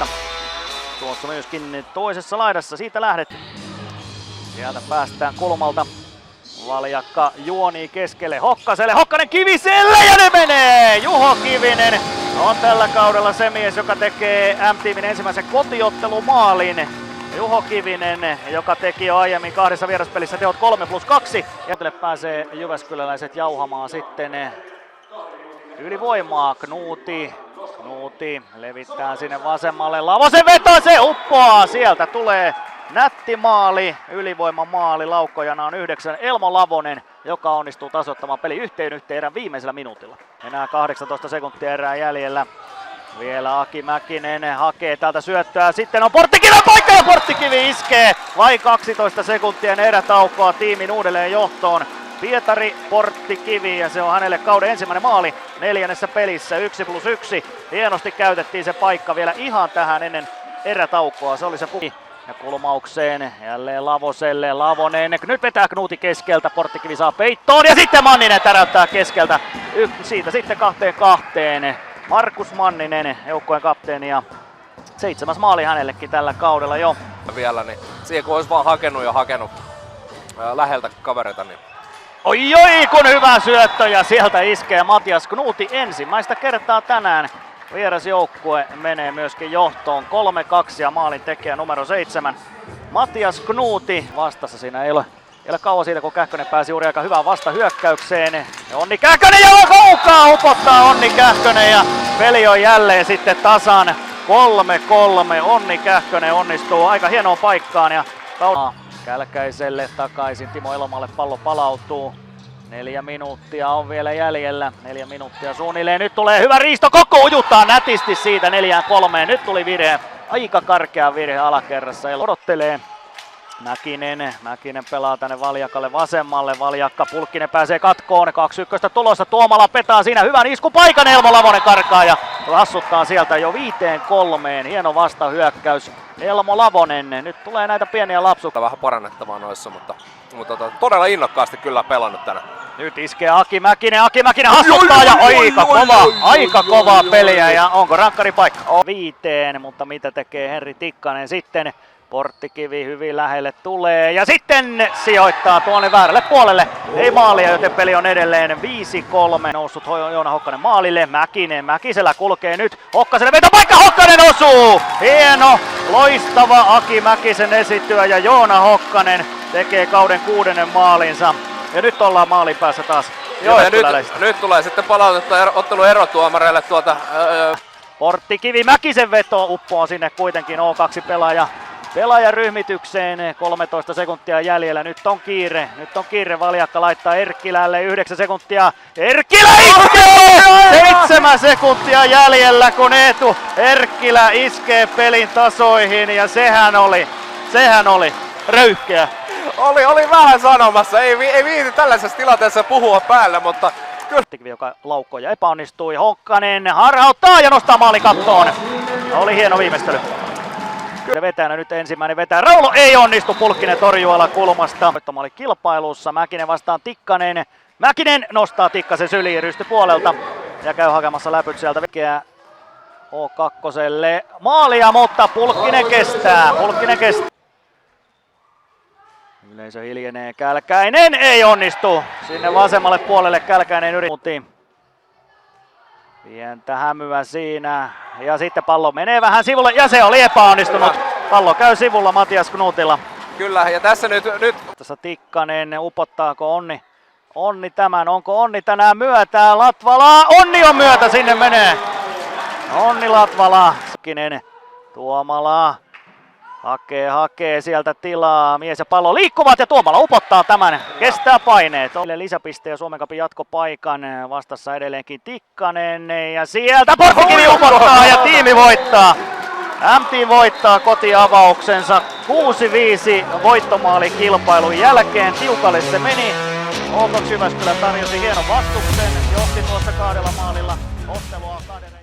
Valjakasta. Tuossa myöskin toisessa laidassa, siitä lähdet. Sieltä päästään kulmalta. Valjakka juonii keskelle Hokkaselle, Hokkanen Kiviselle ja ne menee! Juho Kivinen on tällä kaudella se mies, joka tekee M-tiimin ensimmäisen kotiottelumaalin. Juho Kivinen, joka teki jo aiemmin 2 vieraspelissä tehot 3+2. Ja pääsee jyväskyläläiset jauhamaan sitten ylivoimaa. Knuuti levittää sinne vasemmalle. Lavosen veto, se uppoaa! Sieltä tulee nätti maali, ylivoimamaali. Laukkojana on 9 Elmo Lavonen, joka onnistuu tasoittamaan peli yhteen erän viimeisellä minuutilla. Enää 18 sekuntia erää jäljellä. Vielä Aki Mäkinen hakee täältä syöttöä. Sitten on Porttikiven paikka ja Porttikivi iskee. Vain 12 sekuntia erätaukoa tiimin uudelleen johtoon. Pietari Porttikivi ja se on hänelle kauden ensimmäinen maali 4. pelissä 1+1. Hienosti käytettiin se paikka vielä ihan tähän ennen erätaukoa. Se oli se puki. Ja kulmaukseen jälleen Lavoselle, Lavonen, nyt vetää Knuuti keskeltä, Porttikivi saa peittoon ja sitten Manninen täräyttää keskeltä. Siitä sitten 2-2. Markus Manninen, joukkueen kapteeni ja 7. maali hänellekin tällä kaudella jo. Vielä, niin siihen kun olisi vaan hakenut läheltä kavereita, niin... Oi kun hyvä syöttö ja sieltä iskee Matias Knuuti ensimmäistä kertaa tänään. Vierasjoukkue menee myöskin johtoon 3-2 ja maalin tekijä numero 7. Matias Knuuti vastassa, siinä ei ole kauan siitä kun Kähkönen pääsi juuri aika hyvään vastahyökkäykseen. Ja Onni Kähkönen ja kaukaa upottaa Onni Kähkönen ja peli on jälleen sitten tasan 3-3. Onni Kähkönen onnistuu aika hienoon paikkaan ja Kälkäiselle takaisin, Timo Elomalle pallo palautuu. 4 minuuttia on vielä jäljellä, 4 minuuttia suunnilleen. Nyt tulee hyvä riisto, Kokko ujuttaa nätisti siitä 4-3. Nyt tuli virhe, aika karkea virhe alakerrassa. Odottelee Mäkinen pelaa tänne Valjakalle vasemmalle. Valjakka, Pulkkinen pääsee katkoon, 2-1 tulossa. Tuomala petaa siinä hyvän iskupaikan, Elmo Lavonen karkaa ja rassuttaa sieltä jo 5-3. Hieno vastahyökkäys. Elmo Lavonen, nyt tulee näitä pieniä lapsuksia. Vähän parannettavaa noissa, mutta todella innokkaasti kyllä pelannut tänään. Nyt iskee Aki Mäkinen hassuttaa ja aika kovaa peliä ja onko rankkari paikka? 5, mutta mitä tekee Henri Tikkanen sitten? Porttikivi hyvin lähelle tulee ja sitten sijoittaa tuonne väärälle puolelle. Ei maalia, joten peli on edelleen 5-3. Noussut Joona Hokkanen maalille. Mäkisellä kulkee nyt. Hokkaselle vetopaikka, Hokkanen osuu! Hieno, loistava Aki Mäkisen esityä ja Joona Hokkanen tekee kauden 6. maalinsa. Ja nyt ollaan maalin päässä taas. Joo, ja nyt tulee sitten palautetta ottelun erotuomareille tuolta. Porttikivi Mäkisen veto uppoaa sinne kuitenkin O2 pelaajaryhmitykseen. 13 sekuntia jäljellä. Nyt on kiire. Valjakka laittaa Erkkilälle 9 sekuntia. Erkkilä iskee! 7 sekuntia jäljellä, kun Eetu Erkkilä iskee pelin tasoihin. Ja sehän oli röyhkeä. Oli vähän sanomassa. Ei viiti tällaisessa tilanteessa puhua päälle, mutta kyllä. Joka laukkoi ja epäonnistui. Hokkanen harhauttaa ja nostaa maalikattoon. Oli hieno viimeistely. Vetäjänä nyt ensimmäinen vetää. Raulo ei onnistu, Pulkkinen torjualla kulmasta. Voittomaali kilpailussa, Mäkinen vastaan Tikkanen. Mäkinen nostaa Tikkasen syliin rystypuolelta ja käy hakemassa läpyt sieltä vekeä O2:lle. Maalia, mutta Pulkkinen kestää. Yleisö hiljenee, Kälkäinen ei onnistu. Sinne vasemmalle puolelle Kälkäinen yritti. Pientä hämyä siinä ja sitten pallo menee vähän sivulle ja se oli epäonnistunut. Pallo käy sivulla Matias Knutilla. Kyllä ja tässä nyt. Tässä Tikkanen, upottaako Onni tämän, onko Onni tänään myötää Latvalaa? Onni on myötä, sinne menee. Onni Latvala. Tuomala hakee sieltä tilaa, mies ja pallo liikkuvat ja Tuomala upottaa tämän, kestää paineet. Lisäpiste ja Suomen Cupin jatkopaikan, vastassa edelleenkin Tikkanen ja sieltä Porttikivi upottaa ja tiimi voittaa. M-team voittaa kotiavauksensa 6-5 voittomaalikilpailun jälkeen, tiukalle se meni. O2 Jyväskylä tarjosi hienon vastuksen, johti tuossa 2 maalilla ottelua 2.